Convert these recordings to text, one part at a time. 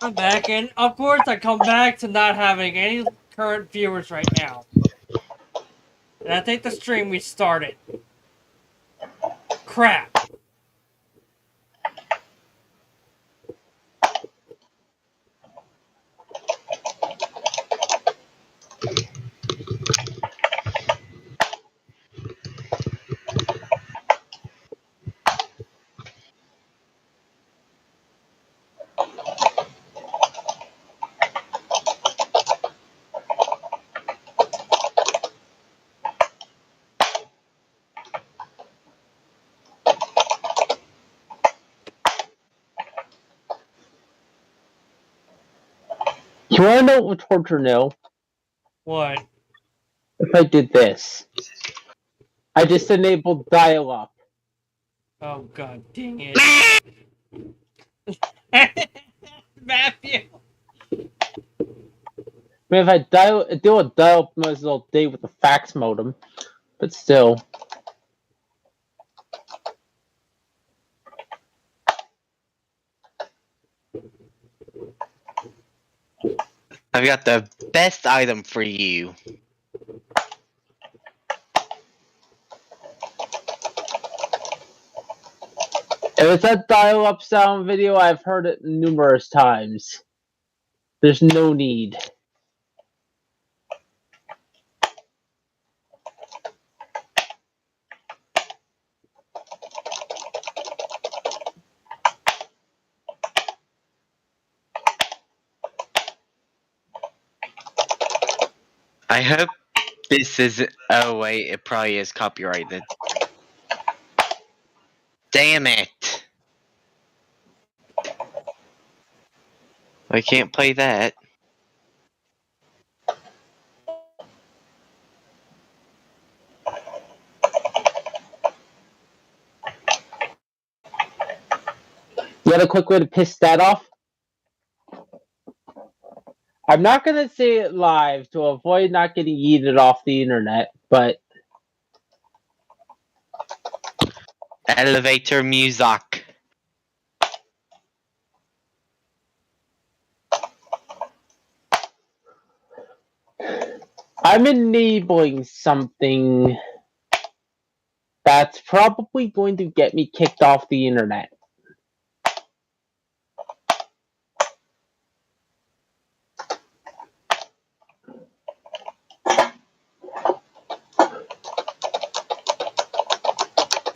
I'm back, and of course I come back to not having any current viewers right now. And I think the stream restarted. Crap. You wanna know what would torture no? What? If I did this. I just enabled dial-up. Oh god dang it. Matthew! I mean, if I deal with dial-up most all day with the fax modem, but still. I've got the best item for you. If it's that dial-up sound video, I've heard it numerous times. There's no need. I hope this is. Oh wait, it probably is copyrighted. Damn it! I can't play that. You got a quick way to piss that off? I'm not gonna say it live to avoid not getting yeeted off the internet, but Elevator music. I'm enabling something that's probably going to get me kicked off the internet.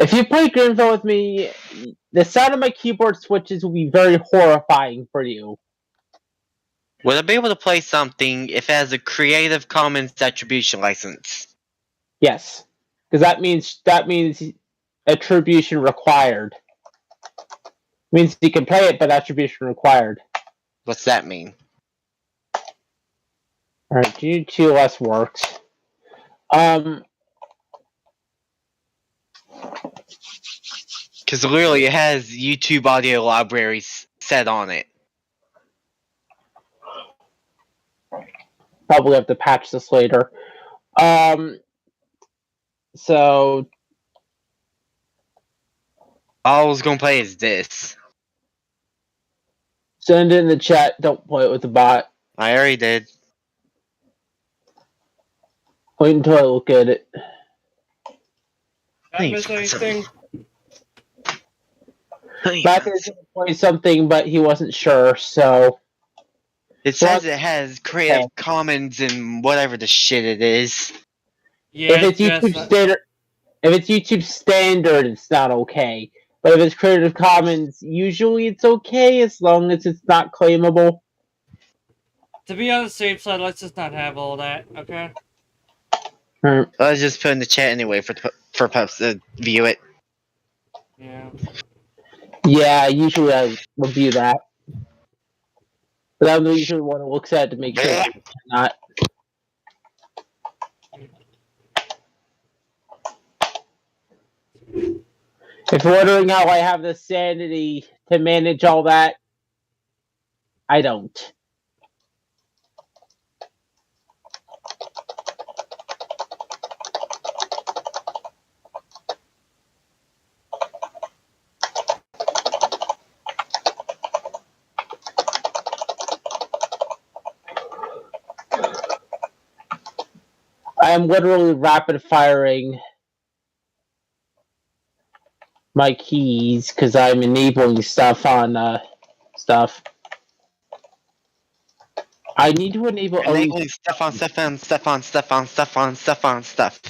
If you play Grimville with me, the sound of my keyboard switches will be very horrifying for you. Would I be able to play something if it has a Creative Commons attribution license? Yes, because that means attribution required. Means you can play it, but attribution required. What's that mean? Alright, G2S works. Because literally it has YouTube audio libraries set on it. Probably have to patch this later. So All I was gonna play is this. send it in the chat. Don't play it with the bot. I already did. Wait until I look at it. Did I miss anything? Matt is going to play something, but he wasn't sure, so. It says it has Creative Commons and whatever the shit it is. Yeah, if it's YouTube standard, it's not okay. But if it's Creative Commons, usually it's okay as long as it's not claimable. To be on the safe side, let's just not have all that, okay? Let's just put in the chat anyway for pups to view it. Yeah. Yeah, usually I review that. But I'm usually the one who looks at it to make sure it's not. If you're wondering how I have the sanity to manage all that, I don't. I am literally rapid firing my keys because I'm enabling stuff on stuff. I need to enable at Enabling least stuff on stuff on stuff on stuff on stuff on stuff on stuff.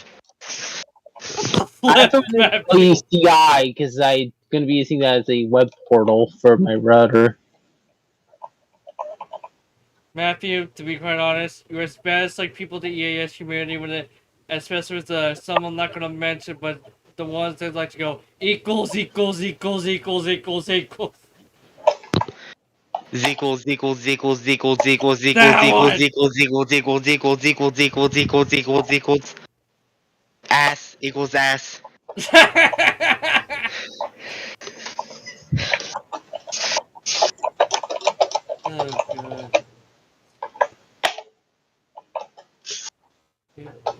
I have to Flip, enable at Matthew. least CI because I'm going to be using that as a web portal for my router. Matthew, to be quite honest, you're as bad as like people in the EAS community when it, especially with some I'm not gonna mention, but the ones that like to go equals equals equals equals equals equals. Equals equals equals equals equals equals That equals one. equals equals equals equals equals equals equals equals equals ass equals ass. Oh god.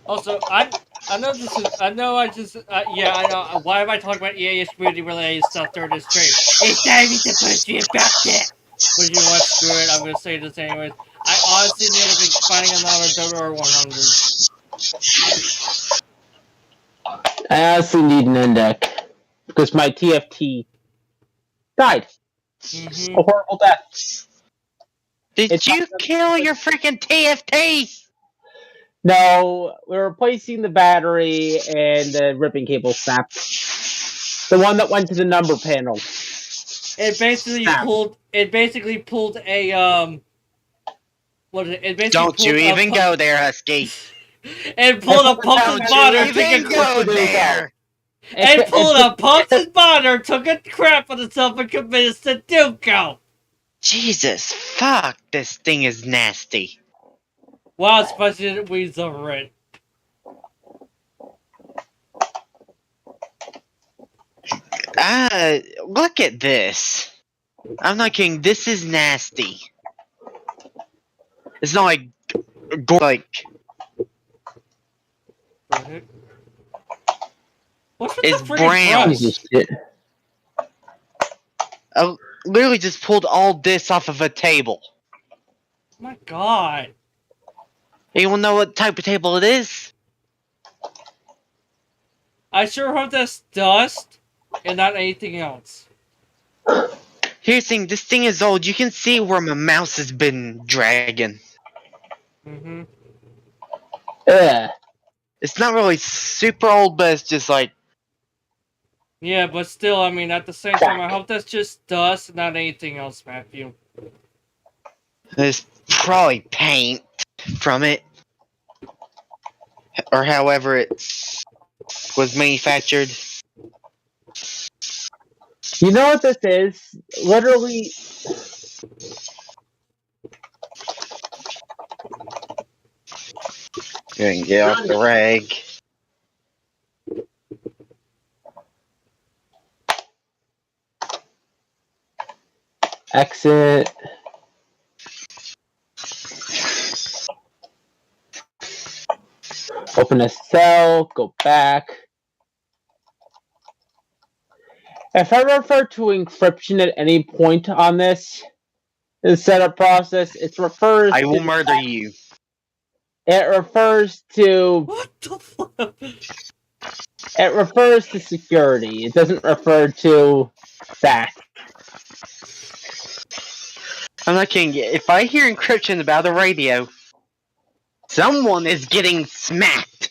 Also, I know this is I know I just yeah I know why am I talking about EAS community related stuff during this stream? It's not even supposed to be about that. But you know what? Screw it. I'm gonna say this anyways. I honestly need to be finding another Dota 100. I honestly need an index because my TFT died Mm-hmm. a horrible death. Did It's you kill your freaking TFT? no, we're replacing the battery and the ribbon cable snapped. The one that went to the number panel. It basically Snap. pulled. It basically pulled a What is it? It basically Don't you pulled a even go there, Husky. It pulled a pump's Don't you monitor, took a even go crap, there. and pulled a pump's It, monitor, took a crap on itself, and committed Sudoku. Jesus, fuck, this thing is nasty. Wow, especially we over it. Look at this. I'm not kidding, this is nasty. It's not like, What's with It's the freaking brown. brush? Jesus shit. I literally just pulled all this off of a table. My god. Anyone know what type of table it is? I sure hope that's dust and not anything else. Here's the thing, this thing is old. You can see where my mouse has been dragging. Mm-hmm. Ugh. It's not really super old, but it's just like, Yeah, but still, I mean, at the same time, I hope that's just dust and not anything else, Matthew. there's probably paint from it. Or however it was manufactured. You know what this is? Literally, Go and get off the rag. exit. Open a cell, go back. If I refer to encryption at any point on this setup process, it refers I will to murder you. it refers to What the fuck? it refers to security. It doesn't refer to that. I'm not kidding you. If I hear encryption about the radio, someone is getting smacked.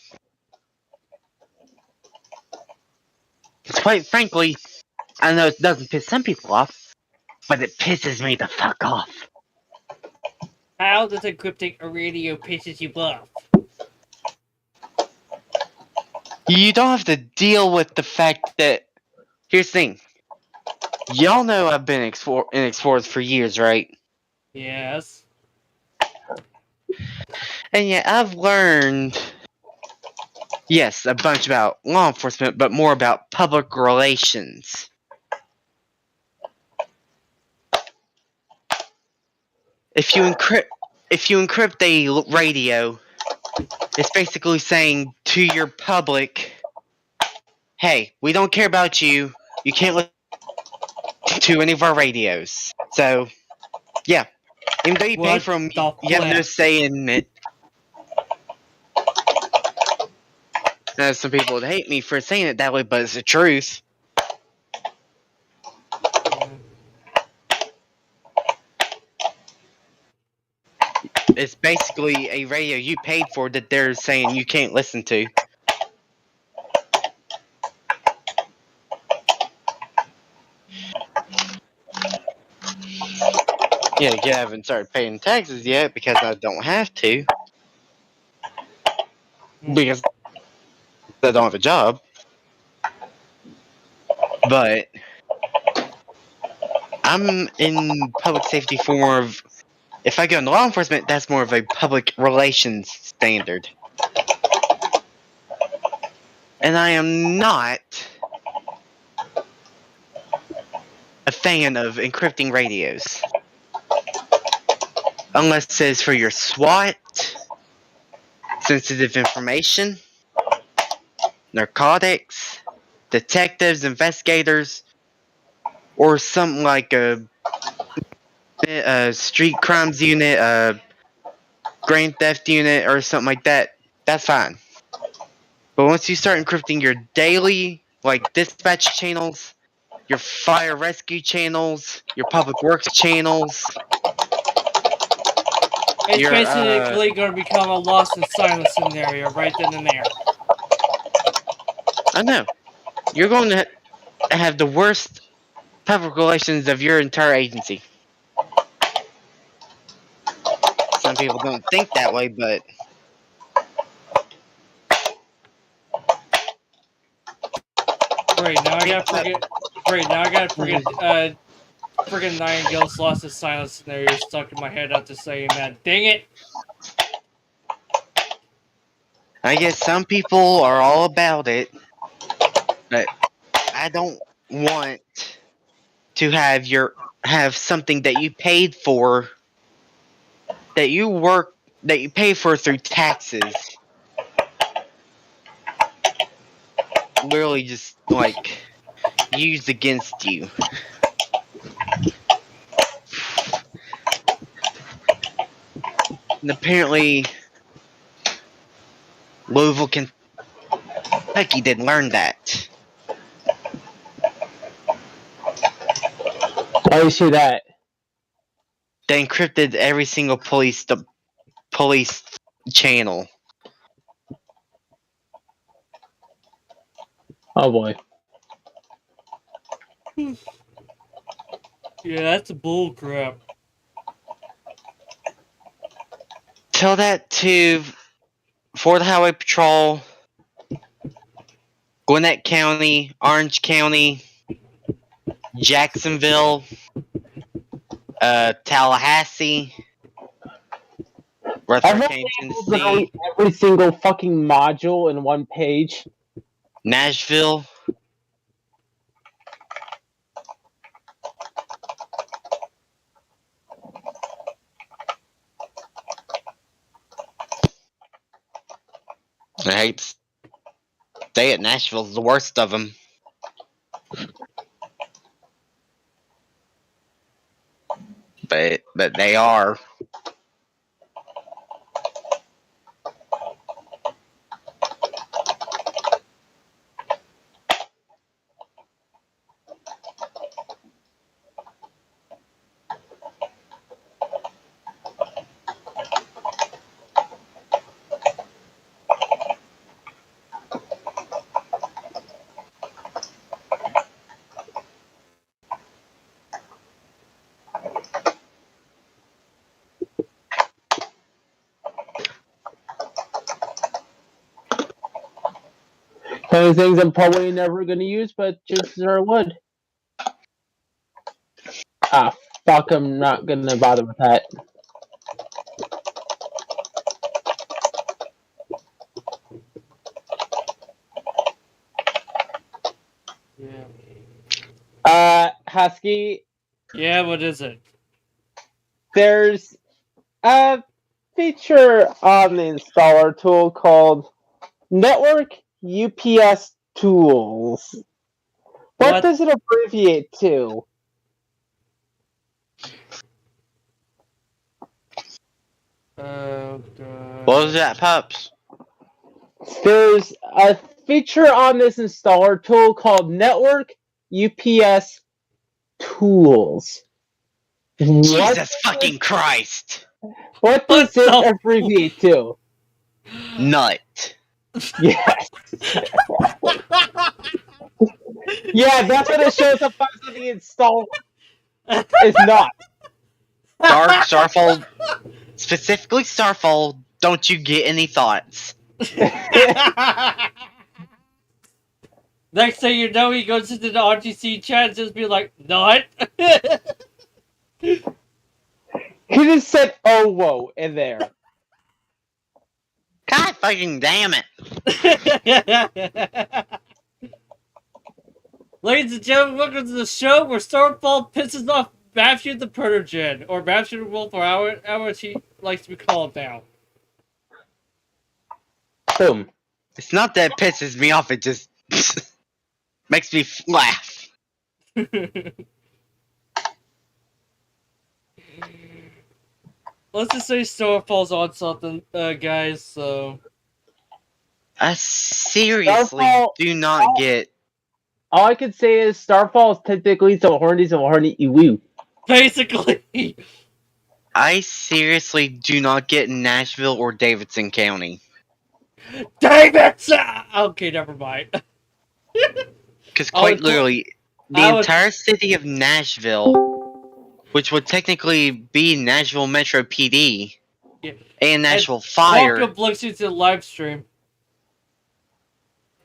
Quite frankly, I know it doesn't piss some people off, but it pisses me the fuck off. How does encrypting a radio pisses you off? You don't have to deal with the fact that. Here's the thing. Y'all know I've been in Explorers for years, right? Yes. And yeah, I've learned, yes, a bunch about law enforcement, but more about public relations. If you encrypt a radio, it's basically saying to your public, hey, we don't care about you. You can't listen to any of our radios. So, yeah. Even though you pay What for them, the you have no flip? say in it. Now, some people would hate me for saying it that way, but it's the truth. Yeah. It's basically a radio you paid for that they're saying you can't listen to. Yeah, I haven't started paying taxes yet because I don't have to. Because I don't have a job. But I'm in public safety for more of. If I go into law enforcement, that's more of a public relations standard. And I am not a fan of encrypting radios. Unless it's for your SWAT, sensitive information, narcotics, detectives, investigators, or something like a street crimes unit, a grand theft unit, or something like that. That's fine. But once you start encrypting your daily, like dispatch channels, your fire rescue channels, your public works channels, It's your basically going to become a lost in silence scenario right then and there. I know you're going to have the worst public relations of your entire agency. Some people don't think that way, but Great, now I gotta it's up. forget. Great, now I gotta forget. Friggin' Nightingale's lost in silence scenario stuck in my head after saying that. Dang it! I guess some people are all about it, but I don't want to have something that you paid for, that you pay for through taxes, literally just like used against you. And apparently, Louisville, Kentucky didn't learn that. Why do you say that? They encrypted every single police channel. Oh boy. Yeah, that's bull crap. Tell that to Florida Highway Patrol, Gwinnett County, Orange County, Jacksonville, Tallahassee, I've Rutherford only County, able to read Tennessee, every single fucking module in one page. Nashville. I hate to say it, Nashville's the worst of them. But they are. Those things I'm probably never going to use, but chances are I would. Ah, fuck, I'm not going to bother with that. Yeah. Husky, Yeah, what is it? there's a feature on the installer tool called Network UPS Tools. What What? does it abbreviate to? Oh, What was God. that, pups? There's a feature on this installer tool called Network UPS Tools. Jesus fucking Christ! What What does it the abbreviate to? Nut. Yes. Yeah, that's what it shows up on the install. It's not. Starfall, specifically Starfall, don't you get any thoughts? Next thing you know, he goes into the RGC chat and just be like, "Not." He just said "oh whoa" in there. God fucking damn it! Ladies and gentlemen, welcome to the show where Starfall pisses off Matthew the Perturgen, or Matthew the Wolf, or however he likes to be called now. Boom. It's not that it pisses me off, it just makes me laugh. Let's just say Starfall's on something, guys, so... I seriously Starfall- do not get. All I can say is Starfall is technically so horny woo. Basically! I seriously do not get Nashville or Davidson County. Davidson! Okay, never mind. Because I quite would- literally, the I would- entire city of Nashville, which would technically be Nashville Metro PD, Yeah. and Nashville Fire, Welcome, Blixie, to the live stream.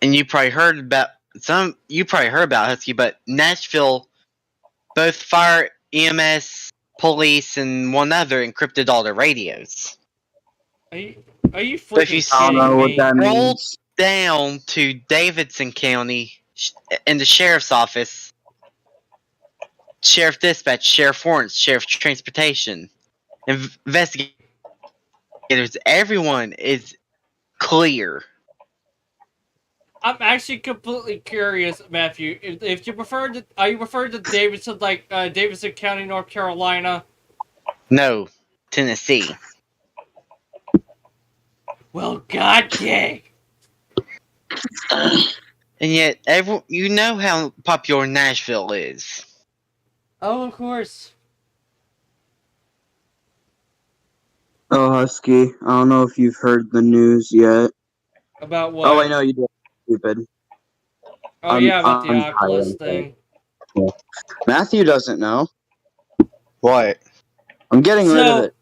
and you probably heard about Husky, but Nashville, both fire, EMS, police, and one other encrypted all their radios. Are you But if you freaking I don't know kidding what me? that Roll means. down to Davidson County in the sheriff's office, sheriff dispatch, sheriff warrants, sheriff transportation, investigators, everyone is clear. I'm actually completely curious, Matthew. If you prefer to, are you referring to Davidson, like Davidson County, North Carolina? No, Tennessee. Well, god dang. And yet, you know how popular Nashville is. Oh, of course. Oh, Husky, I don't know if you've heard the news yet. About what? Oh, I know you did. Stupid. Oh yeah, about the I'm Oculus tired. thing. Matthew doesn't know. What? I'm getting rid of So, it.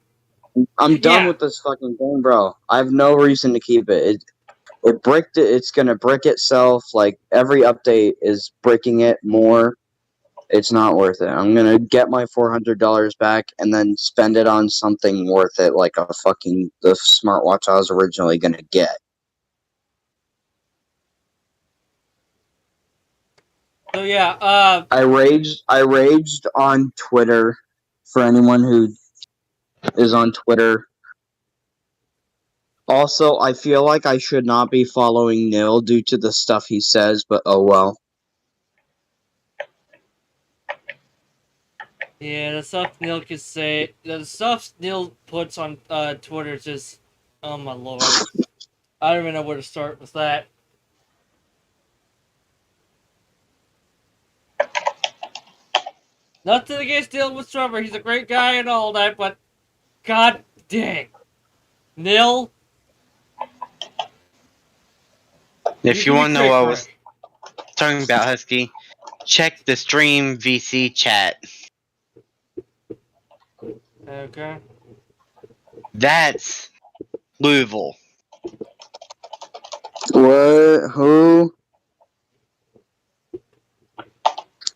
I'm done yeah. with this fucking thing, bro. I have no reason to keep it. It bricked it. It's gonna brick itself. Like every update is bricking it more. It's not worth it. I'm gonna get my $400 back and then spend it on something worth it, like the smartwatch I was originally gonna get. So yeah. I raged on Twitter. For anyone who is on Twitter. Also, I feel like I should not be following Nil due to the stuff he says, but oh well. Yeah, the stuff Neil can say, the stuff Neil puts on Twitter is just, oh my lord. I don't even know where to start with that. Nothing against Neil whatsoever. He's a great guy and all that, but god dang. Neil, If you can want be to know what I quick, was talking about, Husky, check the stream VC chat. okay. That's Louisville. What? Who?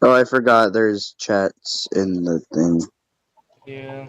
Oh, I forgot there's chats in the thing. Yeah.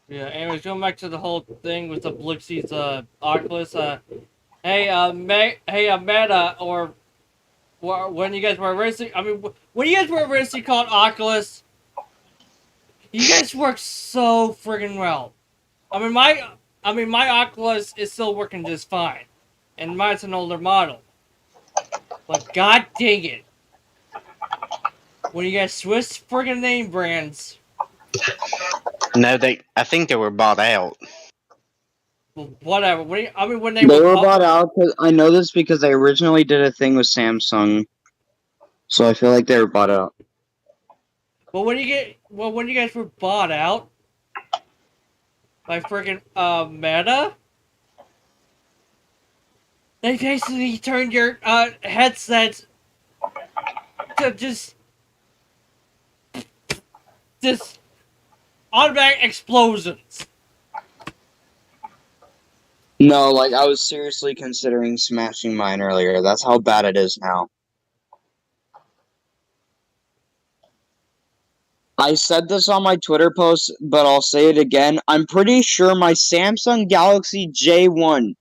Yeah. Anyways, going back to the whole thing with the Blixie's Oculus. Hey, Meta, or when you guys were originally, when you guys were originally called Oculus, you guys work so friggin' well. My Oculus is still working just fine, and mine's an older model. But god dang it, when you guys switched friggin' name brands, No, I think they were bought out. well, whatever. When they They were were bought out. I know this because they originally did a thing with Samsung, so I feel like they were bought out. when you guys were bought out by friggin' Meta, they basically turned your headsets to just automatic explosions. No, like I was seriously considering smashing mine earlier. That's how bad it is now. I said this on my Twitter post, but I'll say it again. I'm pretty sure my Samsung Galaxy J1,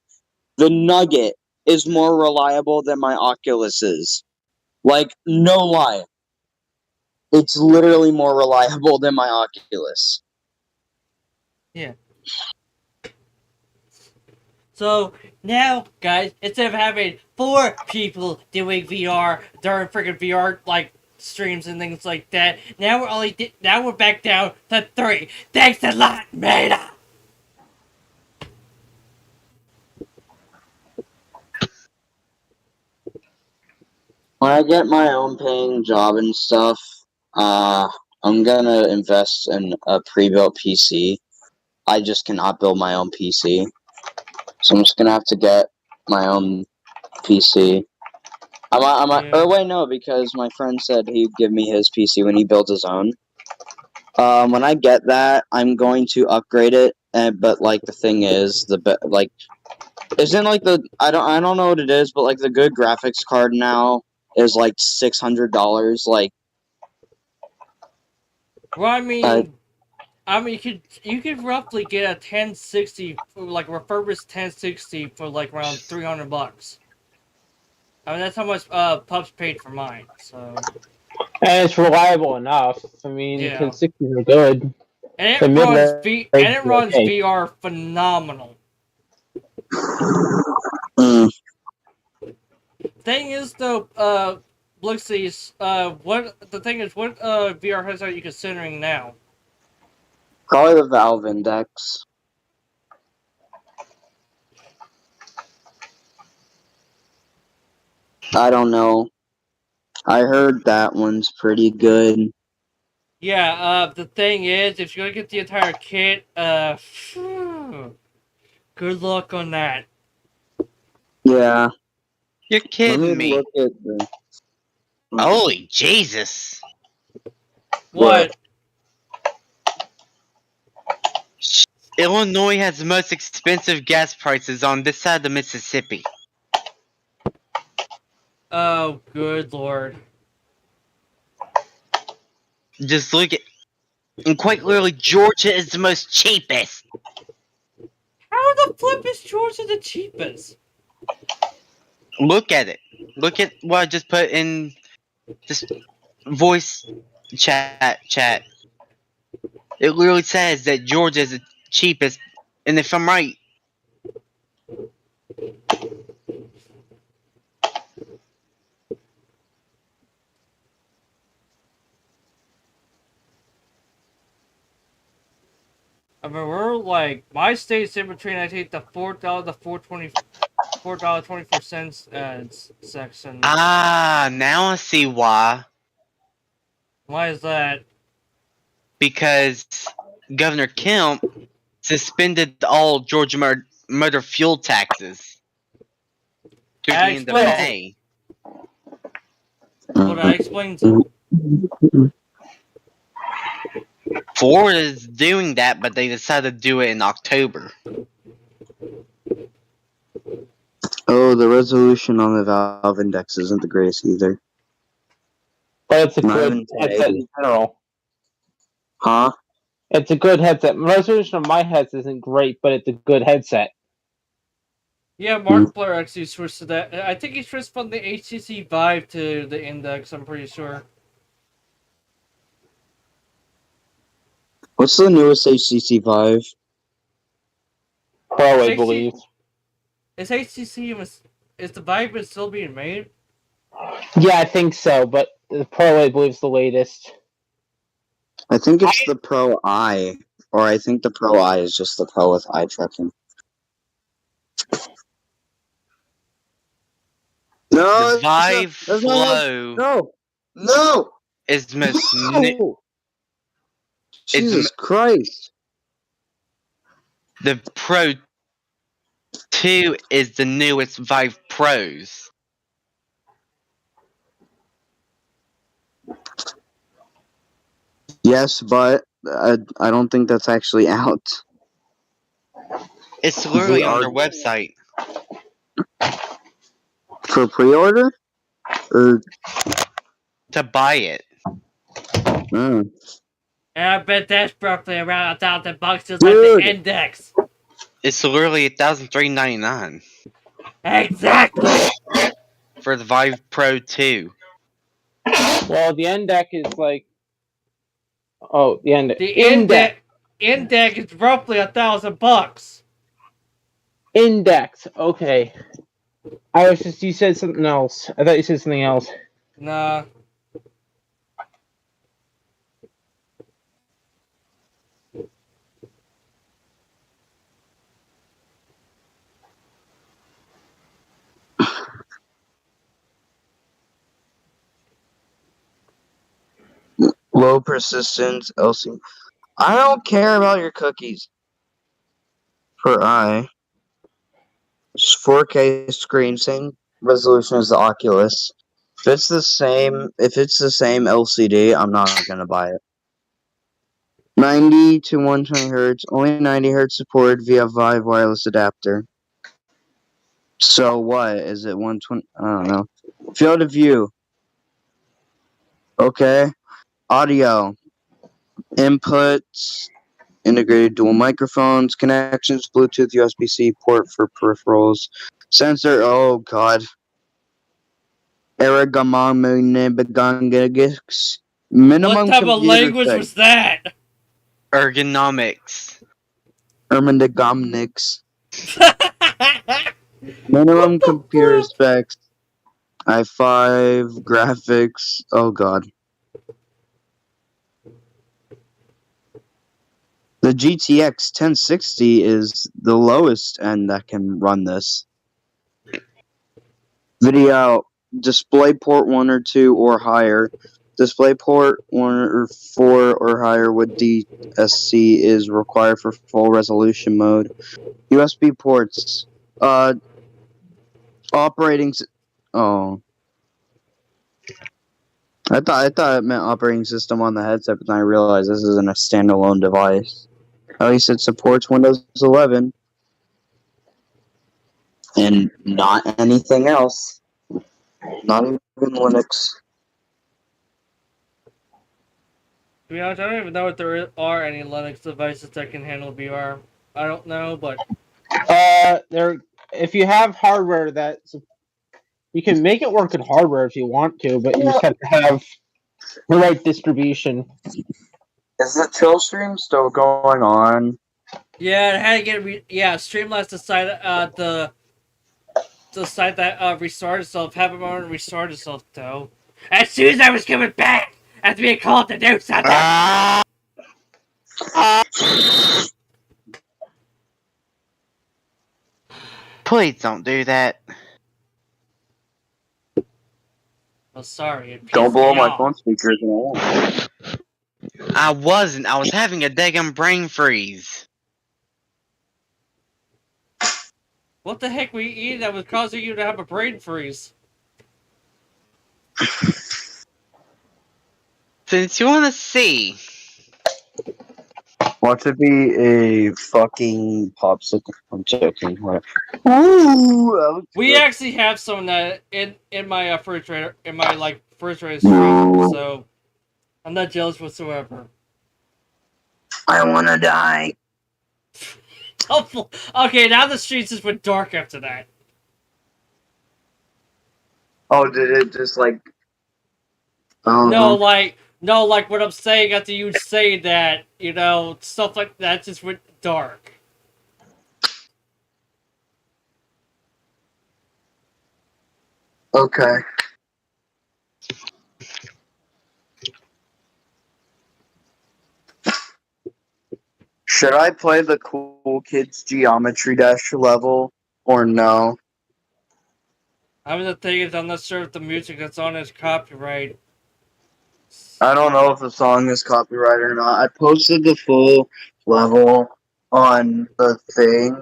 the Nugget, is more reliable than my Oculus is. Like, no lie. It's literally more reliable than my Oculus. Yeah. So now, guys, instead of having 4 people doing VR during freaking VR like streams and things like that, now we're back down to 3. Thanks a lot, Meta. When I get my own paying job and stuff, I'm gonna invest in a pre-built PC. I just cannot build my own PC. So I'm just gonna have to get my own PC. Or wait, no, because my friend said he'd give me his PC when he built his own. When I get that, I'm going to upgrade it. But like the thing is, isn't like I don't know what it is, but like the good graphics card now is like $600. Like, Well, you could roughly get a 1060, like refurbished 1060 for like around $300. That's how much Pups paid for mine. So. And it's reliable enough. I mean, Yeah. 1060s are good. And The it runs okay. VR phenomenal. Thing is though, Blixie's, what VR headset are you considering now? probably the Valve Index. I don't know. I heard that one's pretty good. Yeah, the thing is, if you're gonna get the entire kit, good luck on that. Yeah. You're kidding me. Look at the... Holy Jesus. What? Illinois has the most expensive gas prices on this side of the Mississippi. Oh, good lord. Just look at... And quite literally, Georgia is the most cheapest. How the flip is Georgia the cheapest? Look at it. Look at what I just put in this voice chat. It literally says that Georgia is the cheapest, and if I'm right, We're like, my state's in between, I think, the $4 to $4.24 section. now I see why. Why is that? Because Governor Kemp suspended all Georgia motor fuel taxes through the end of May. Well, that explains it. Florida is doing that, but they decided to do it in October. Oh, the resolution on the Valve Index isn't the greatest either. But it's a Not good even headset in 1080. general. Huh? It's a good headset. Resolution of my headset isn't great, but it's a good headset. Yeah, Hmm. Markiplier actually switched to that. I think he switched from the HTC Vive to the Index. I'm pretty sure. What's the newest HTC Vive? Pro, I Is believe. HTC is the Vive still being made? Yeah, I think so, but the Pro, I believe, is the latest. I think it's the Pro I, or I think the Pro I is just the Pro with eye tracking. No, The Vive that's not how. Flow No, is the most no! is Jesus Christ! the Pro 2 is the newest Vive Pros. Yes, but I don't think that's actually out. It's literally on their website. For pre-order? Or To buy it. mm. And I bet that's roughly around $1,000 just like Dude. the Index. It's literally $1,399 Exactly. for the Vive Pro 2. Well, the end deck is like. Oh, the end. The Index. Index is roughly $1,000. Index. Okay. I was just. You said something else. I thought you said something else. Nah. Low persistence LC. I don't care about your cookies. For I. Just 4K screen, same resolution as the Oculus. If it's the same LCD, I'm not gonna buy it. 90 to 120 hertz, only 90 hertz supported via Vive wireless adapter. So what is it? 120? I don't know. Field of view. Okay. Audio. Inputs. Integrated dual microphones. Connections. Bluetooth, USB-C port for peripherals. Sensor. Oh god. Ergonomics. What Minimum type of computer language spec. was that? Ergonomics. Ergonomics. What Minimum the computer fuck? specs. i5 graphics. Oh god. The GTX 1060 is the lowest end that can run this. Video DisplayPort 1 or 2 or higher. DisplayPort 1 or 4 or higher with DSC is required for full resolution mode. USB ports. Operating. Oh. I thought it meant operating system on the headset, but then I realized this isn't a standalone device. At least it supports Windows 11 and not anything else. Not even Linux. To be honest, I don't even know if there are any Linux devices that can handle VR. I don't know, but There. If you have hardware that you can make it work in hardware if you want to, but you just have to have the right distribution. Is the chill stream still going on? yeah, it had to get Streamlabs decided the site that restarted itself haven't already restarted itself though. As soon as I was coming back after being called to do something. Please don't do that. Oh, sorry, it Don't pissed blow me my off. phone speakers. I wasn't. I was having a daggum brain freeze. What the heck were you eating that was causing you to have a brain freeze? Since you want to see, Watch it be a fucking popsicle. I'm joking. What? Ooh, that was We good. actually have some of that in my refrigerator, in my like refrigerator's freezer, so I'm not jealous whatsoever. I wanna die. Okay, now the streets just went dark after that. Oh, did it just like? No, like what I'm saying after you say that, stuff like that just went dark. Okay. Should I play the Cool Kids Geometry Dash level or no? I mean, the thing is, I'm not sure if the music that's on is copyright. I don't know if the song is copyrighted or not. I posted the full level on the thing.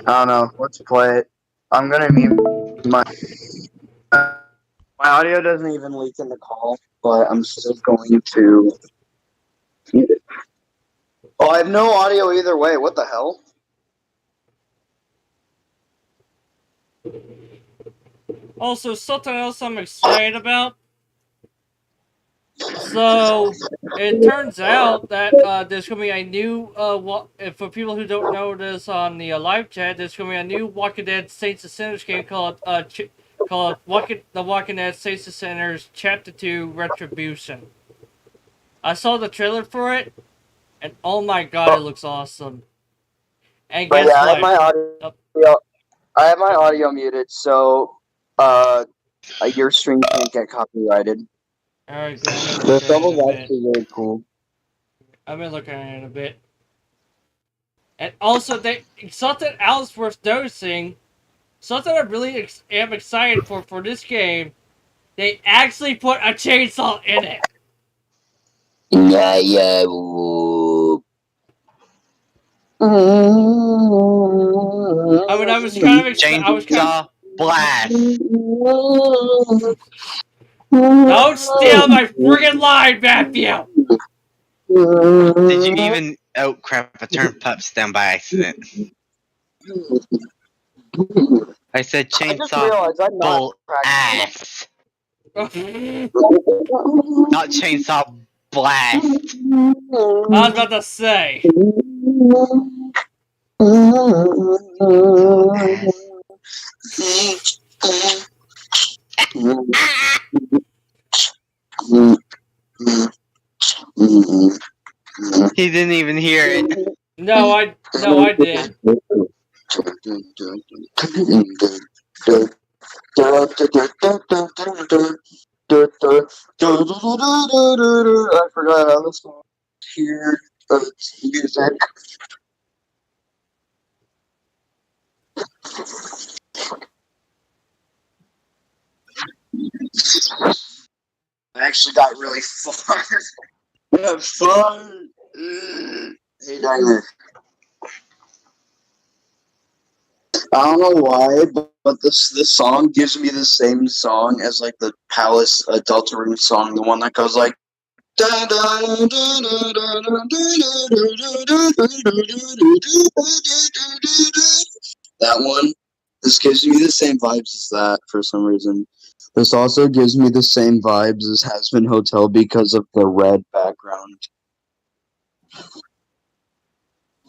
I don't know. Let's play it. I'm gonna mute my audio doesn't even leak in the call, but I'm still going to mute it. Oh, I have no audio either way. What the hell? Also, something else I'm excited about. So, it turns out that there's going to be a new, for people who don't know this on the live chat, there's going to be a new Walking Dead Saints and Sinners game called The Walking Dead Saints and Sinners Chapter 2 Retribution. I saw the trailer for it, and oh my god, it looks awesome. And But guess yeah, what? I have my audio muted, so your stream can't get copyrighted. Alright, good. I'm gonna The look at it in a level's bit. actually really cool. I'm gonna look at it in a bit. And also, something else worth noticing, something I really am excited for this game, they actually put a chainsaw in it. Yeah, yeah. I mean, I was kind of Chainsaw blast. Don't steal my friggin' line, Matthew! Did you even? Oh crap! I turned pups down by accident. I said I just chainsaw realized I'm not bull practicing. ass, not chainsaw blast. I was about to say. He didn't even hear it. No, I did. I forgot how this song here. Music. I actually got really far. Have fun. Hey, Diner. I don't know why, but this song gives me the same song as like the Palace Delta Ring song, the one that goes like. That one. This gives me the same vibes as that for some reason. This also gives me the same vibes as Hazbin Hotel because of the red background.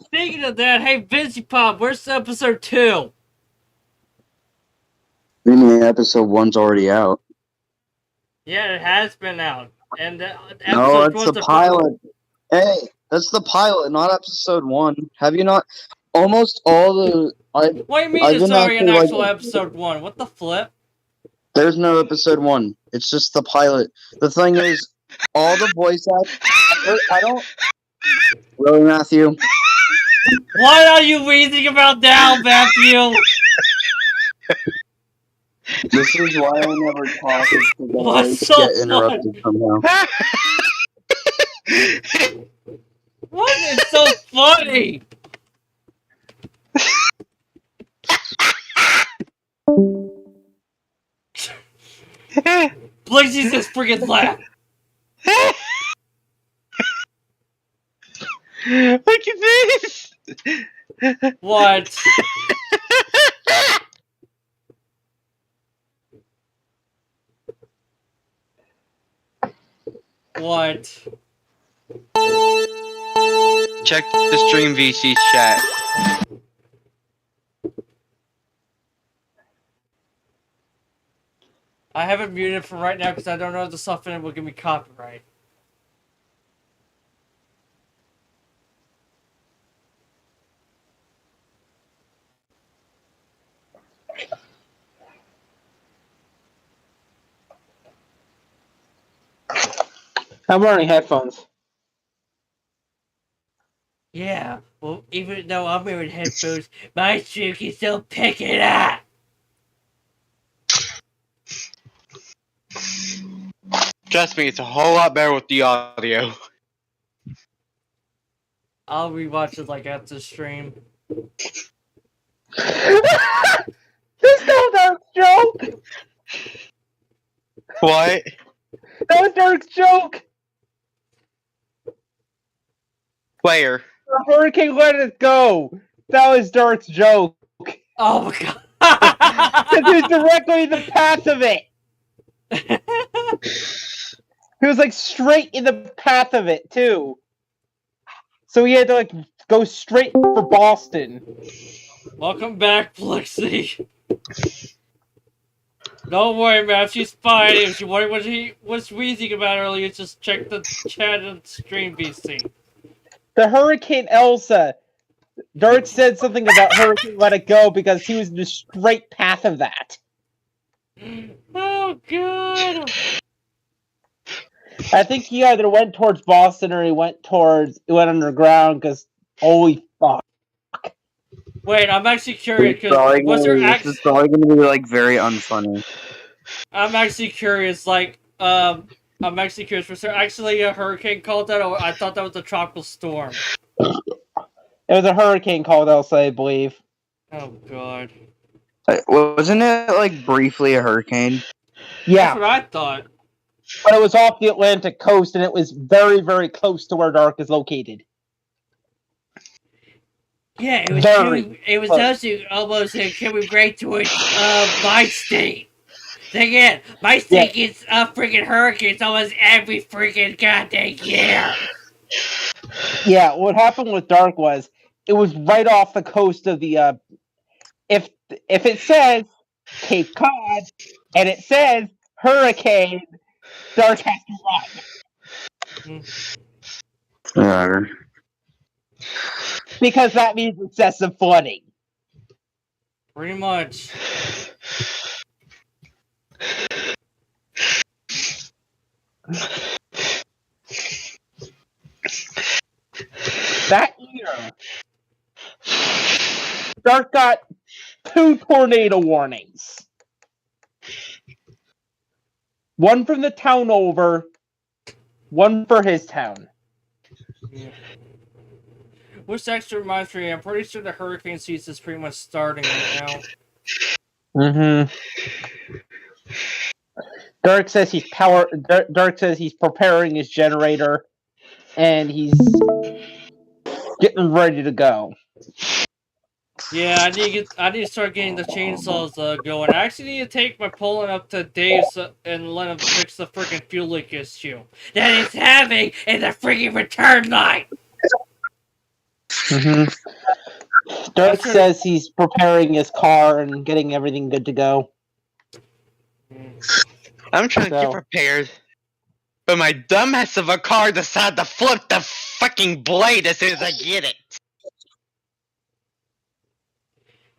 Speaking of that, hey, Vinci Pop, where's episode 2? I mean, episode 1's already out. Yeah, it has been out. And No, episode that's the 1's pilot. Hey, that's the pilot, not episode 1. Have you not? Almost all the What do you mean I've it's been already an actually like. actual episode 1? What the flip? There's no episode 1. It's just the pilot. The thing is, all the voice actors. I don't. Really, Matthew? What are you reading about now, Matthew? This is why I never talk. It's because I What's always so get interrupted somehow. What is so funny? Blazey's just freaking laugh. Look at this! What? What? Check the stream VC's chat. I have it muted for right now because I don't know if the stuff in it will give me copyright. I'm wearing headphones. Yeah, well, even though I'm wearing headphones, my stream can still pick it up. Trust me, it's a whole lot better with the audio. I'll rewatch it like after the stream. This no Dark's joke! What? That was Dark's joke! Where? The hurricane let it go! That was Dark's joke. Oh my god! Because he was directly in the path of it! He was like straight in the path of it, too. So he had to like go straight for Boston. Welcome back, Flexi. Don't worry, man. She's fine. If you wonder what he was wheezing about earlier, just check the chat and stream VC. The Hurricane Elsa. Dark said something about Hurricane Let It Go because he was in the straight path of that. Oh god! I think he either went towards Boston or he went underground because holy fuck. Wait, I'm actually curious This is probably because was there gonna- this is probably going to be like very unfunny. I'm actually curious, like, I'm actually curious, was there actually a hurricane called that, or I thought that was a tropical storm? It was a hurricane called Elsa, I believe. Oh god. Wasn't it like briefly a hurricane? Yeah, That's what I thought. but it was off the Atlantic coast and it was very, very close to where Dark is located. Yeah, it was Very coming, it was close. also almost coming right towards, my state. Again, my state gets freaking hurricanes almost every freaking goddamn year. Yeah, what happened with Dark was it was right off the coast of the if it says Cape Cod and it says hurricane, Dark has to run. Whatever. Because that means excessive flooding. Pretty much. That year, Dark got 2 tornado warnings. One from the town over, one for his town. Yeah. Which actually reminds me, I'm pretty sure the hurricane season is pretty much starting right now. Mm-hmm. Dark says he's preparing his generator, and he's getting ready to go. Yeah, I need to start getting the chainsaws going. I actually need to take my Poland up to Dave's and let him fix the freaking fuel leak issue that he's having in the freaking return line. Mm-hmm. Dark says he's preparing his car and getting everything good to go. I'm trying to get prepared, but my dumbass of a car decided to flip the fucking blade as soon as I get it.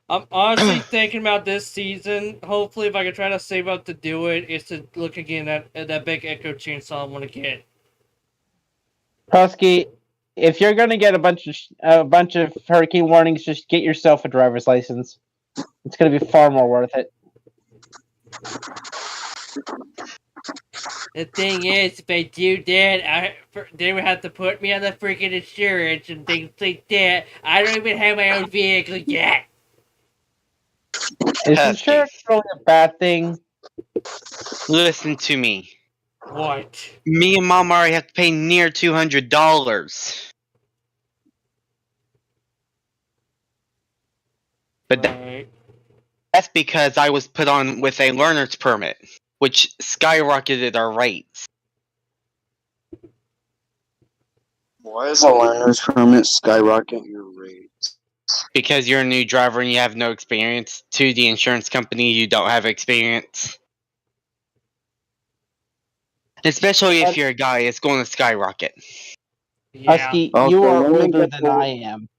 I'm honestly thinking about this season. Hopefully, if I can try to save up to do it, is to look again at that big Echo chainsaw I want to get. Husky, if you're gonna get a bunch of hurricane warnings, just get yourself a driver's license. It's gonna be far more worth it. The thing is, if I do that, they would have to put me on the freaking insurance and things like that. I don't even have my own vehicle yet. Is insurance really a bad thing? Listen to me. What? Me and Mom already have to pay near $200. But Right. that's because I was put on with a learner's permit, which skyrocketed our rates. Why is a learner's permit skyrocket your rates? Because you're a new driver and you have no experience. To the insurance company, you don't have experience. Especially if you're a guy, it's going to skyrocket. Yeah. Husky, Oh, you so are women older get than to- I am.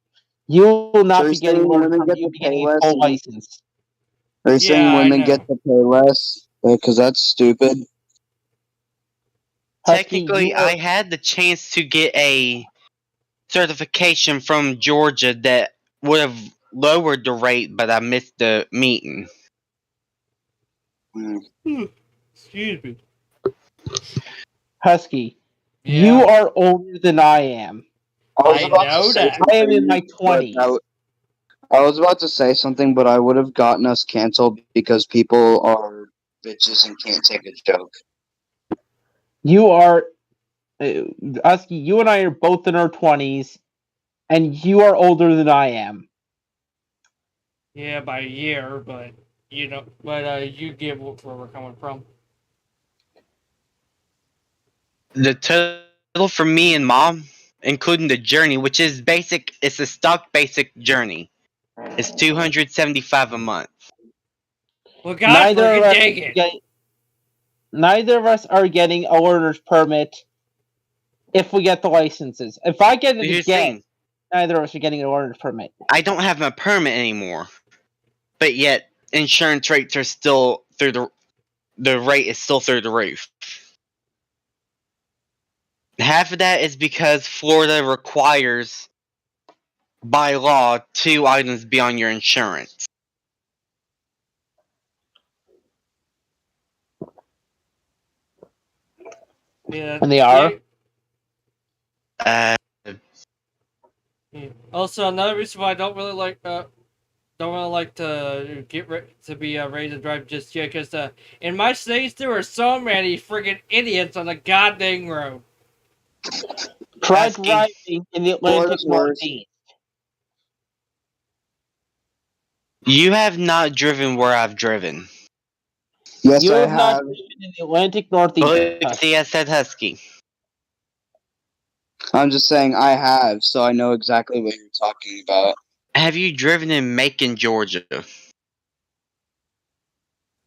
You will not So be you're getting saying learned women until get you to be pay getting a less? full license. Are you Yeah, saying I women know. get to pay less? Because that's stupid. Husky, Technically, you are I had the chance to get a certification from Georgia that would have lowered the rate, but I missed the meeting. Excuse me. Husky. Yeah. You are older than I am. I know that. I am in my but 20s. I was about to say something, but I would have gotten us canceled because people are bitches and can't take a joke. You are Husky. You and I are both in our 20s, and you are older than I am. Yeah, by a year, but you get where we're coming from. The total for me and mom, including the journey, which is basic, it's a stock basic journey, is $275 a month. Well, God Neither of freaking us dang it. get, neither of us are getting a learner's permit if we get the licenses. If I get it Here's the again, thing, neither of us are getting a learner's permit. I don't have my permit anymore, but yet insurance rates are still through the rate is still through the roof. Half of that is because Florida requires by law 2 items be on your insurance. Yeah. And they are. Uh, Yeah. Also, another reason why I don't really like to to be ready to drive just yet, because in my states there are so many freaking idiots on the goddamn road. Try Husky, driving in the Atlantic Florida's worse. Northeast. you have not driven where I've driven. Yes, You I have not have. driven in the Atlantic Northeast. Look, see, I said Husky. I'm just saying I have, so I know exactly what you're talking about. Have you driven in Macon, Georgia?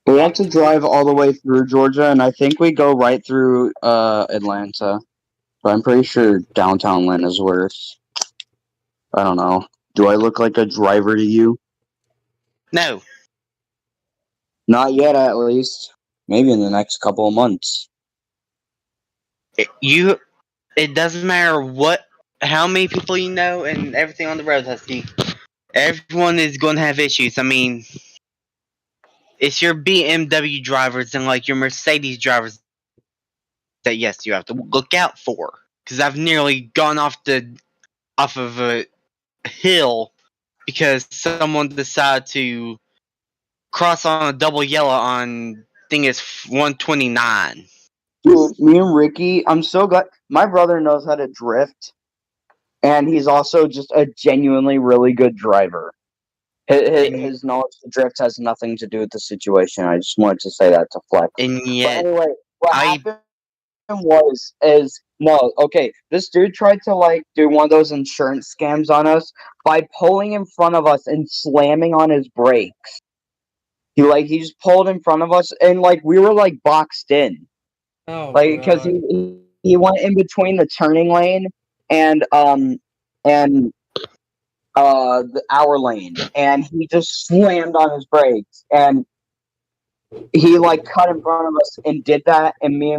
We have to drive all the way through Georgia, and I think we go right through Atlanta. But I'm pretty sure downtown Atlanta's worse. I don't know. Do I look like a driver to you? No. Not yet, at least. Maybe in the next couple of months. It doesn't matter how many people you know and everything on the road, Husky. Everyone is going to have issues. I mean, it's your BMW drivers and like your Mercedes drivers that yes, you have to look out for. Because I've nearly gone off of a hill because someone decided to cross on a double yellow on I think it's 129. Dude, me and Ricky, I'm so glad. My brother knows how to drift, and he's also just a genuinely really good driver. And His knowledge of drift has nothing to do with the situation. I just wanted to say that to flex. and But yet anyway, what I happened is no, okay. This dude tried to like do one of those insurance scams on us by pulling in front of us and slamming on his brakes. He just pulled in front of us and like we were like boxed in. Oh Like because god. he went in between the turning lane and and our lane, and he just slammed on his brakes, and he like cut in front of us and did that, and me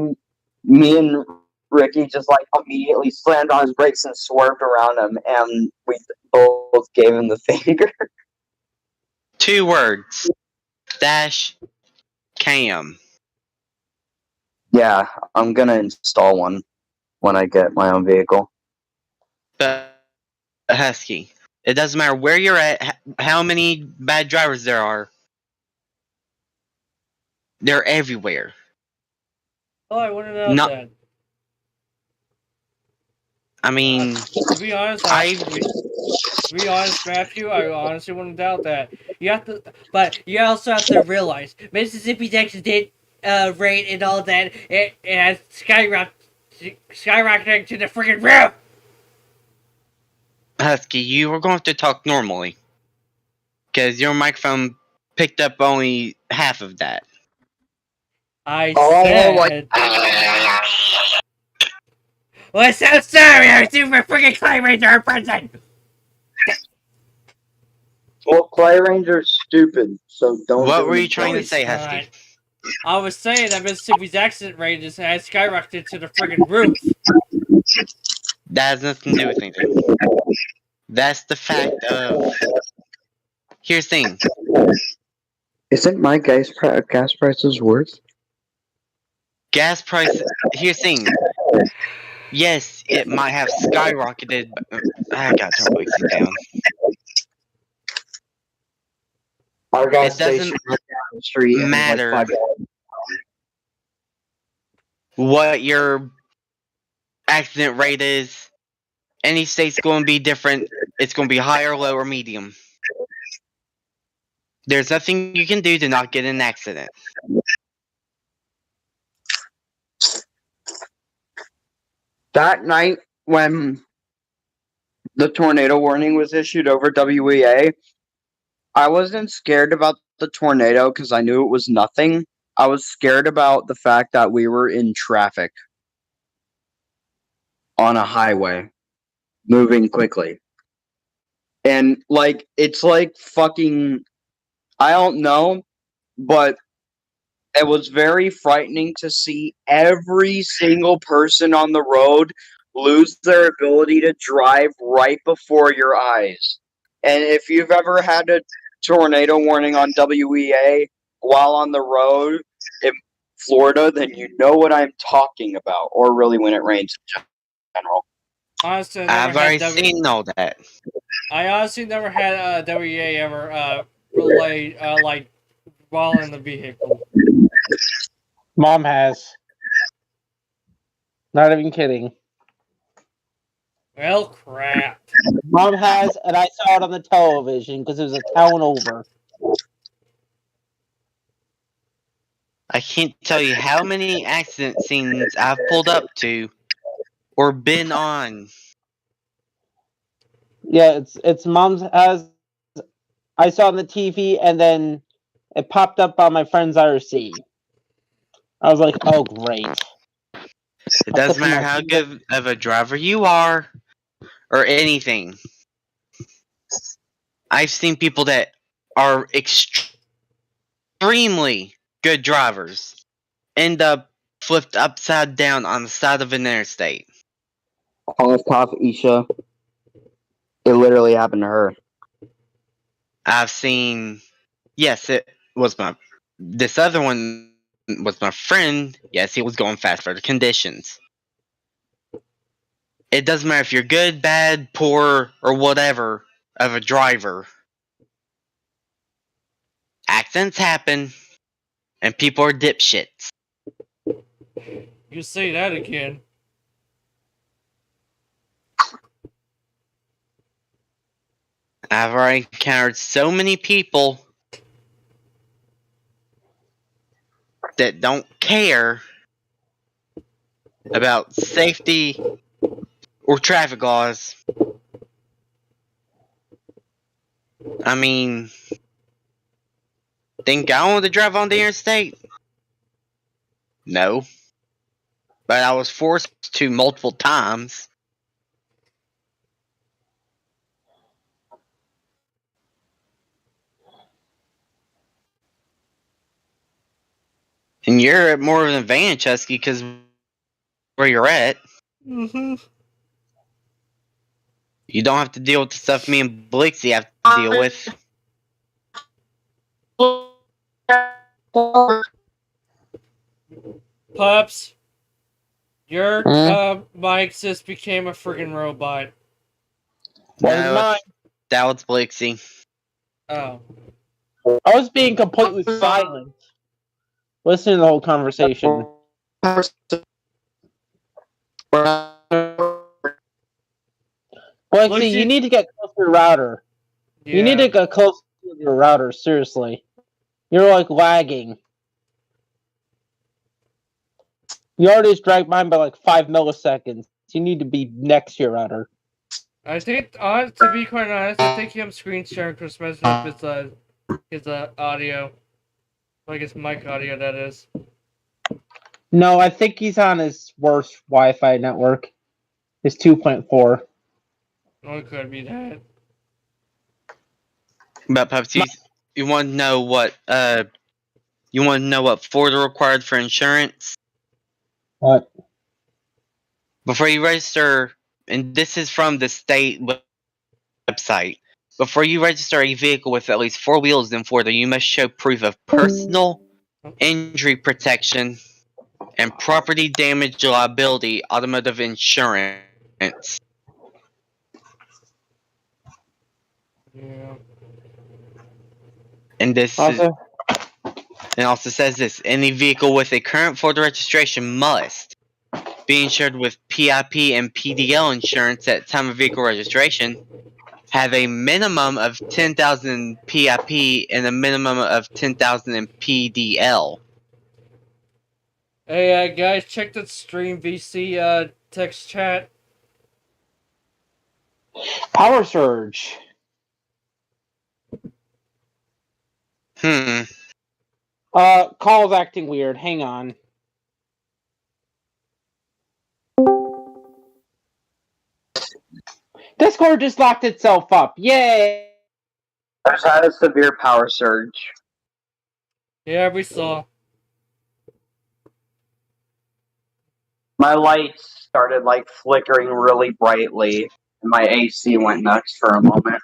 and Ricky just like immediately slammed on his brakes and swerved around him, and we both gave him the finger. 2 words. Dash cam. Yeah, I'm gonna install one when I get my own vehicle. But Husky. It doesn't matter where you're at, how many bad drivers there are. They're everywhere. Oh, I wouldn't know Not that. I mean, To be honest, to be honest, Matthew, I honestly wouldn't doubt that. You have to, but you also have to realize Mississippi's accident rate and all that it has skyrocketing to the freaking roof. Husky, you are going to have to talk normally. Because your microphone picked up only half of that. I Oh, said. Well, so sorry. I was super freaking Clay Ranger in prison. well, Clay Ranger's stupid, so don't What do were an you trying to It's say, not. Husky? I was saying that Mississippi's accident rate has skyrocketed to the friggin' roof. That has nothing to do with anything. That's the fact of. Here's the thing. Isn't my gas prices worse? Gas price. Here's the thing. Yes, it might have skyrocketed, but I gotta turn Blixie down. Our gas It doesn't station right down the street is like matter $5. what your accident rate is. Any state's going to be different. It's going to be higher, low, or medium. There's nothing you can do to not get in an accident. That night when the tornado warning was issued over WEA, I wasn't scared about the tornado because I knew it was nothing. I was scared about the fact that we were in traffic on a highway moving quickly. And like it's like fucking I don't know, but it was very frightening to see every single person on the road lose their ability to drive right before your eyes. And if you've ever had a tornado warning on WEA while on the road in Florida, then you know what I'm talking about, or really when it rains in general. Honestly, I've already seen all that. I honestly never had WEA ever relay like while in the vehicle. Mom has. Not even kidding. Well, crap. Mom has, and I saw it on the television because it was a town over. I can't tell you how many accident scenes I've pulled up to or been on. Yeah, it's Mom's has. I saw it on the TV, and then it popped up on my friend's IRC. I was like, "Oh, great!" It doesn't matter how good of a driver you are or anything. I've seen people that are extremely good drivers end up flipped upside down on the side of an interstate. Off top Isha. It literally happened to her. I've seen, yes, it was this other one was my friend. Yes, he was going fast for the conditions. It doesn't matter if you're good, bad, poor, or whatever of a driver. Accidents happen, and people are dipshits. You say that again. I've already encountered so many people that don't care about safety or traffic laws. I mean, think I wanted to drive on the interstate? No. But I was forced to multiple times. And you're at more of an advantage, Husky, because where you're at, Mm-hmm. you don't have to deal with the stuff me and Blixie have to deal with. Pups, your mic just became a friggin' robot. No, mine. that was Blixie. Oh. I was being completely silent, listening to the whole conversation. But Look, see, you dude. need to get close to your router. You need Yeah. to get close to your router, seriously. You're like lagging. You already just dragged mine by like 5 milliseconds. You need to be next to your router. I think, to be quite honest, I think him screen sharing Chris messing up his audio, like his mic audio. That is. No, I think he's on his worst Wi-Fi network. His 2.4. Oh, it could be that. But Pepsi, you want to know what Florida required for insurance? What? Before you register, and this is from the state website. Before you register a vehicle with at least 4 wheels in Florida, you must show proof of personal injury protection and property damage liability automotive insurance. Yeah. And this is, Also, and also says this: any vehicle with a current Florida registration must be insured with PIP and PDL insurance at time of vehicle registration, have a minimum of 10,000 PIP and a minimum of 10,000 in PDL. Hey, guys, check the stream VC text chat. power surge. Call's acting weird. Hang on. Discord just locked itself up. Yay! I just had a severe power surge. Yeah, we saw. My lights started like flickering really brightly, and my AC went nuts for a moment,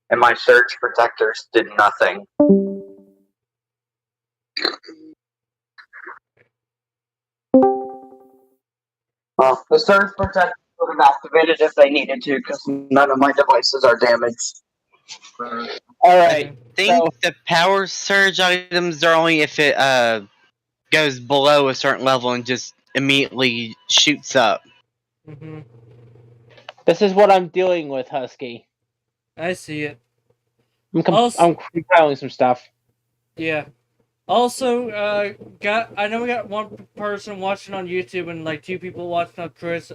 and my surge protectors did nothing. Well, the surge protectors would have activated if they needed to, because none of my devices are damaged. Alright. I think So, the power surge items are only if it goes below a certain level and just immediately shoots up. Mm-hmm. this is what I'm dealing with, Husky. I see it. I'm Also, compiling some stuff. yeah. Also, I know we got one person watching on YouTube and like 2 people watching on Chris.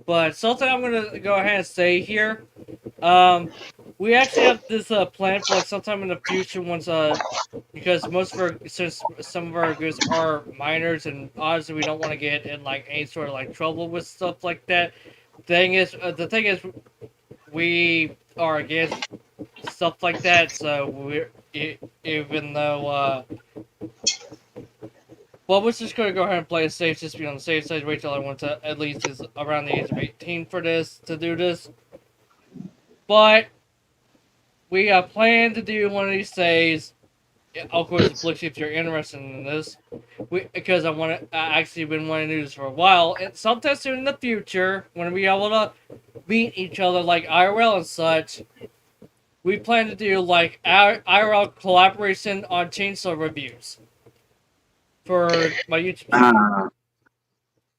But something I'm gonna go ahead and say here. We actually have this plan for like sometime in the future once because since some of our goods are minors and honestly we don't want to get in like any sort of like trouble with stuff like that. The thing is, we are against stuff like that. So even though well, we're just gonna go ahead and play it safe, just be on the safe side. Wait till everyone at least is around the age of 18 for this to do this. But we plan to do one of these days. Of course, Blixie, if you're interested in this, because I actually been wanting to do this for a while, and sometime soon in the future, when we are able to meet each other like IRL and such, we plan to do like IRL collaboration on chainsaw reviews for my YouTube channel.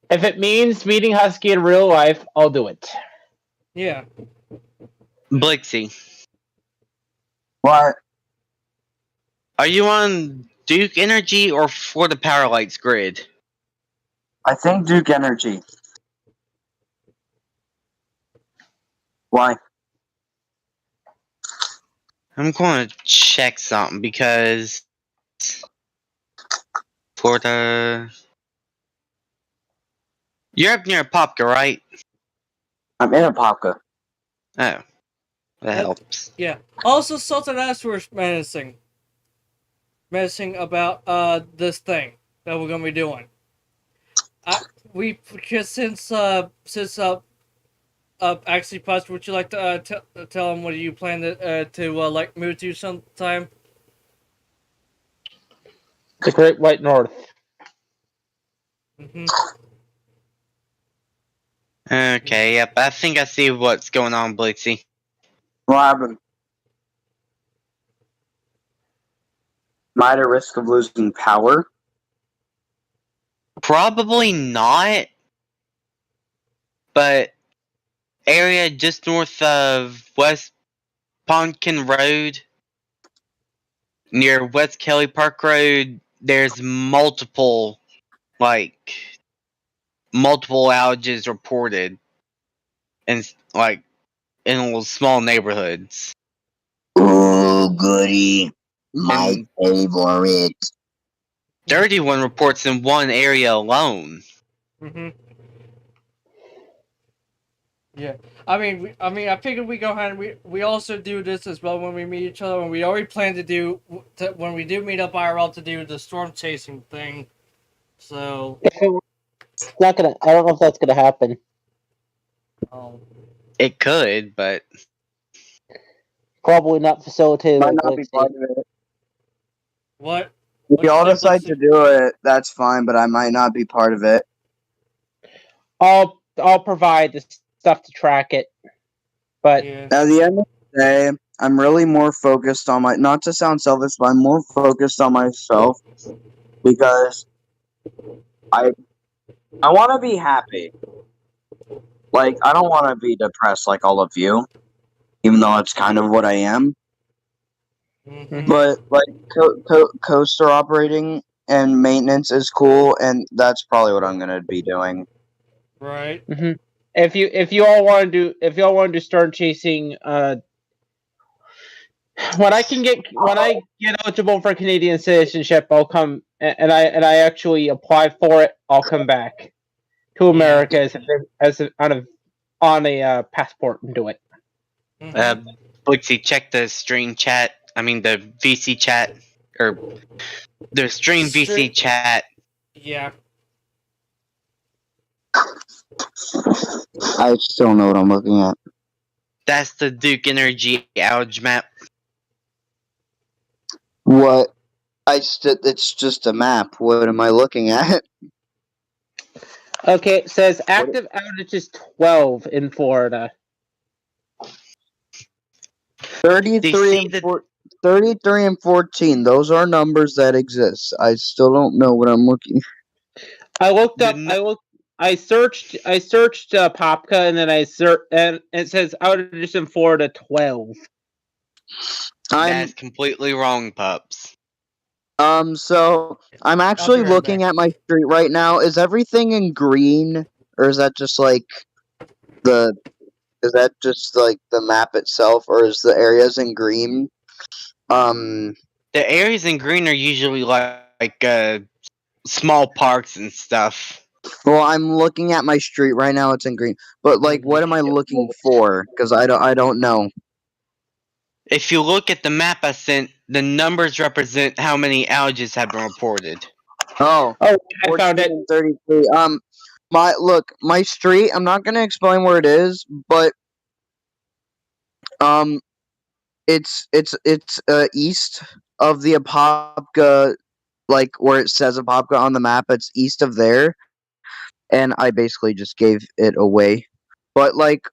If it means meeting Husky in real life, I'll do it. Yeah. Blixie, What? are you on Duke Energy or Florida Power Lights grid? I think Duke Energy. Why? I'm going to check something because Florida. You're up near Popka, right? I'm in a Popka. Oh, that helps. Yeah. Also, something else we're menacing about this thing that we're gonna be doing. Because since actually, Pus, would you like to tell them what you plan to like move to sometime? The Great White North. Mm-hmm. Okay, yep. I think I see what's going on, Blixie. What happened? Am I at a risk of losing power? Probably not, but area just north of West Ponkin Road, near West Kelly Park Road, there's multiple outages reported in in little small neighborhoods. Ooh, goody. My And favorite. 31 reports in one area alone. Mm-hmm. Yeah, I figured we go ahead and we also do this as well when we meet each other. And we already plan to do when we do meet up IRL to do the storm chasing thing. So, It's not gonna. I don't know if that's gonna happen. um, It could, but Probably not facilitated by Might not be part Blixie. of it. what? If What'd you y'all say, decide Blixie? to do it, that's fine, but I might not be part of it. I'll provide the stuff to track it, but Yeah. At the end of the day, I'm really more focused on my, not to sound selfish, but I'm more focused on myself because I I want to be happy. Like, I don't want to be depressed like all of you, even though it's kind of what I am. Mm-hmm. But like coaster operating and maintenance is cool, and that's probably what I'm gonna be doing. Right. if you all want to do start chasing, when I get eligible for Canadian citizenship, I'll come and I actually applied for it. I'll come back to Yeah. America on a passport and do it. uh, Mm-hmm. Blixie, check the stream chat. I mean, the VC chat. Or the stream VC chat. Yeah. I still don't know what I'm looking at. That's the Duke Energy outage map. What? It's just a map. What am I looking at? Okay, it says What? active outages 12 in Florida. 33 and 33 and 14. Those are numbers that exist. I still don't know what I'm looking. I looked up. The I searched. Popka, and then and it says outages in Florida 12. I'm That's completely wrong, pups. so I'm I'll be actually right looking back. at my street right now. Is everything in green, or is that just like the is that just like the map itself, or is the areas in green? Um, The areas in green are usually small parks and stuff. well, I'm looking at my street right now. It's in green, but like, what am I looking for? Because I don't know. If you look at the map I sent, the numbers represent how many outages have been reported. Oh, Oh, I 14 found it. and 33. My street. I'm not gonna explain where it is, but um, it's east of the Apopka, like where it says Apopka on the map. It's east of there, and I basically just gave it away. But like,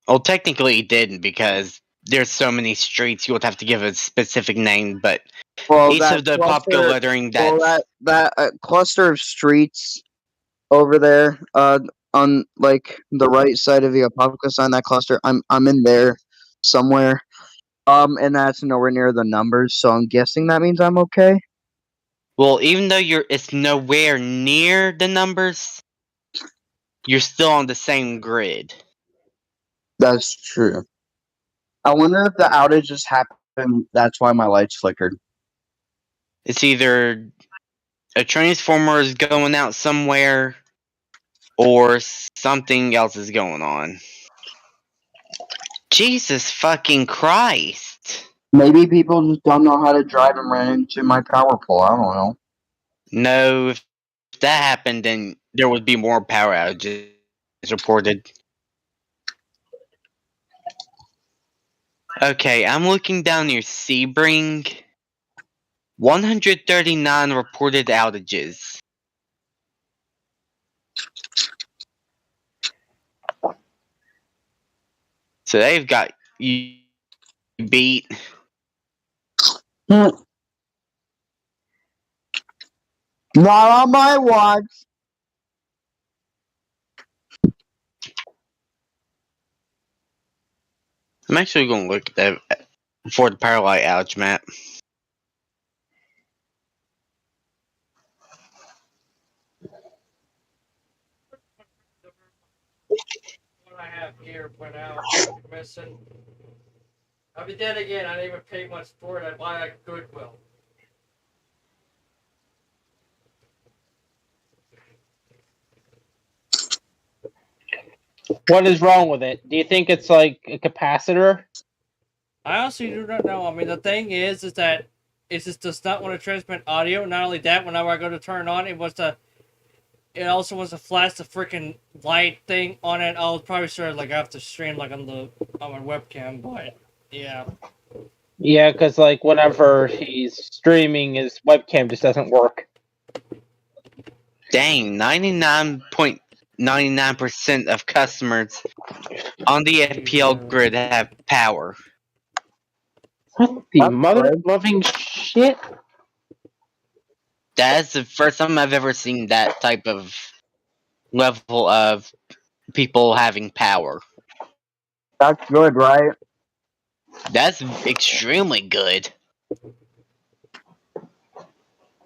Well, technically, it didn't because there's so many streets. You would have to give a specific name, but well, each that of the Popka cluster, lettering, well that's that cluster of streets over there, on like the right side of the Apopka sign, that cluster. I'm in there somewhere. And that's nowhere near the numbers, so I'm guessing that means I'm okay. well. Even though it's nowhere near the numbers, you're still on the same grid. That's true. I wonder if the outage just happened. That's why my lights flickered. It's either a transformer is going out somewhere, or something else is going on. Jesus fucking Christ! Maybe people just don't know how to drive and ran into my power pole. I don't know. No, if that happened, then there would be more power outages reported. Okay, I'm looking down near Sebring. 139 reported outages. So they've got you beat. Not on my watch. I'm actually going to look at that for the power light outage map. What I have here went out. Missing. I'll be dead again. I didn't even pay much for it. I buy at Goodwill. What is wrong with it? Do you think it's like a capacitor? I honestly do not know. I mean, the thing is that it just does not want to transmit audio. Not only that, whenever I go to turn it on, it also wants to flash the freaking light thing on it. I'll probably sort of like have to stream like on my webcam, but yeah. Yeah, because like whenever he's streaming, his webcam just doesn't work. Dang, 99.99% of customers on the FPL grid have power. What the That's mother good. loving shit? That is the first time I've ever seen that type of level of people having power. That's good, right? That's extremely good.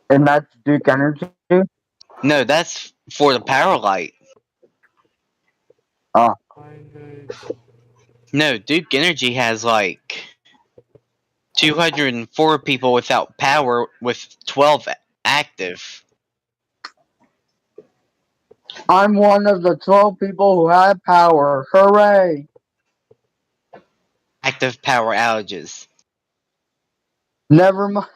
And that's Duke Energy. No, that's for the power light. Oh, No, Duke Energy has like 204 people without power with 12 active. I'm one of the 12 people who have power. Hooray! Active power outages. Never mind.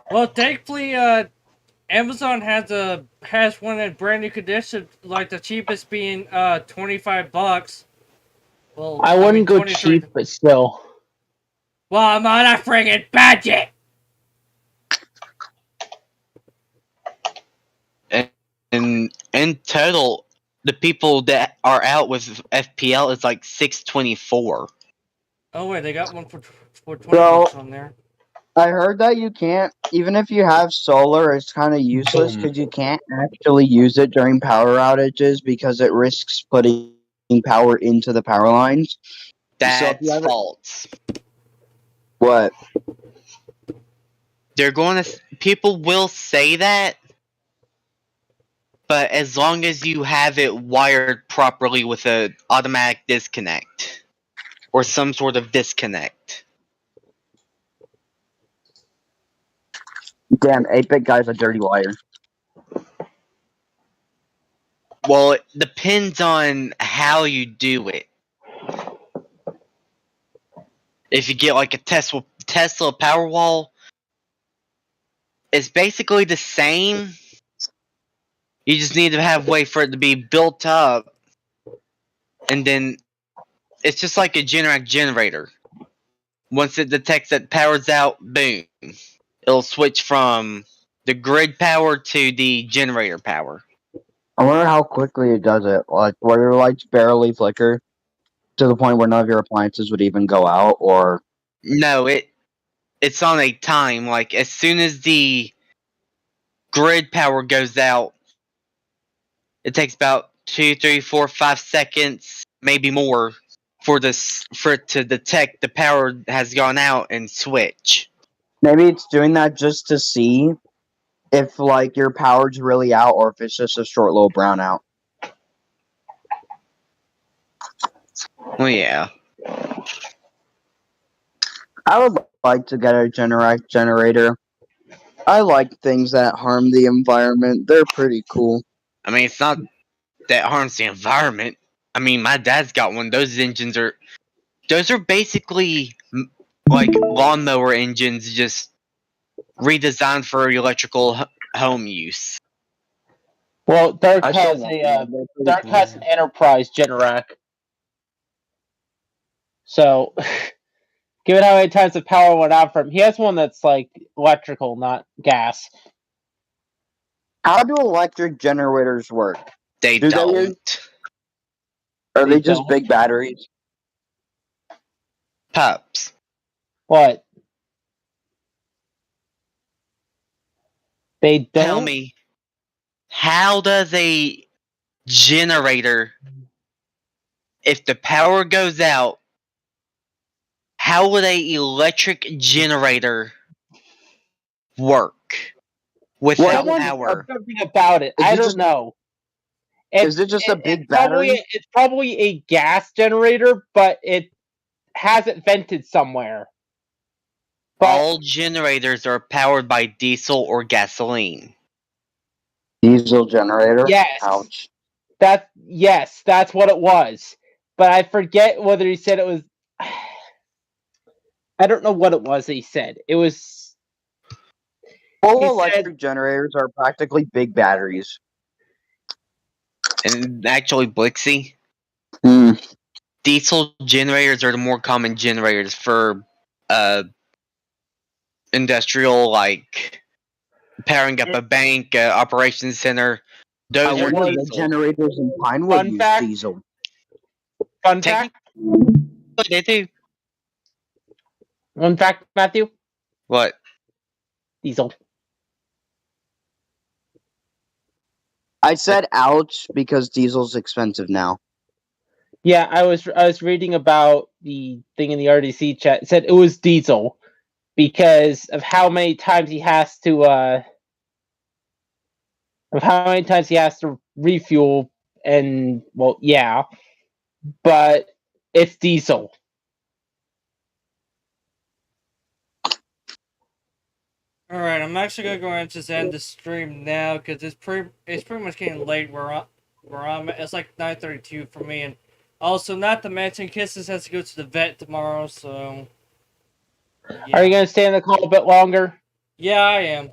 Well, thankfully, Amazon has one in brand new condition, like the cheapest being $25. Well, I I mean wouldn't go 23. cheap, but still. Well, I'm on a friggin' budget. And in total, the people that are out with FPL is like 624. Oh wait, they got one for So, $20 on there. I heard that you can't, even if you have solar, it's kind of useless Boom. because you can't actually use it during power outages because it risks putting power into the power lines. So if you That's have it, false. what? They're going to. People will say that, but as long as you have it wired properly with an automatic disconnect or some sort of disconnect. Damn, 8-bit guy's a dirty liar. Well, it depends on how you do it. If you get like a Tesla Powerwall, it's basically the same. You just need to have a way for it to be built up, and then it's just like a generator. Once it detects that power's out, boom, it'll switch from the grid power to the generator power. I wonder how quickly it does it. Like, where your lights barely flicker to the point where none of your appliances would even go out, or No, it's on a time. Like as soon as the grid power goes out, it takes about 2, 3, 4, 5 seconds, maybe more, for it to detect the power has gone out and switch. maybe it's doing that just to see if like your power's really out or if it's just a short little brownout. Well, yeah. I would like to get a generator. I like things that harm the environment. They're pretty cool. I mean, it's not that harms the environment. I mean, my dad's got one. Those are basically like lawnmower engines, just redesigned for electrical home use. Well, Dark I still has want them. They're pretty Dark cool. has an Enterprise Generac. So, given how many times the power went out from him, he has one that's like electrical, not gas. How do electric generators work? They Do they don't. Are They they just don't. big batteries? Pups. What? They don't. Tell me. how does a generator, if the power goes out, how would a electric generator work without Someone power? said something about it. Is I it don't just- know. Is it just a big battery? It's probably a gas generator, but it has it vented somewhere. But All generators are powered by diesel or gasoline. Diesel generator? yes, Ouch. that's what it was. But I forget whether he said it was. I don't know what it was. He said it was. Full He electric said- generators are practically big batteries. And actually, Blixie, Hmm. diesel generators are the more common generators for industrial, like powering up a bank, operations center. I Those are wonder the diesel. generators in Pinewood Fun use fact. diesel. Fun fact. They do. Fun fact, Matthew. What? Diesel. I said ouch because diesel's expensive now. Yeah, I was reading about the thing in the RDC chat. It said it was diesel because of how many times he has to refuel, and well, yeah, but it's diesel. All right, I'm actually gonna go ahead and just end the stream now because it's pretty much getting late where I'm at. It's like 9:32 for me, and also not to mention Kisses has to go to the vet tomorrow, so yeah. Are you gonna stay in the call a bit longer? Yeah, I am.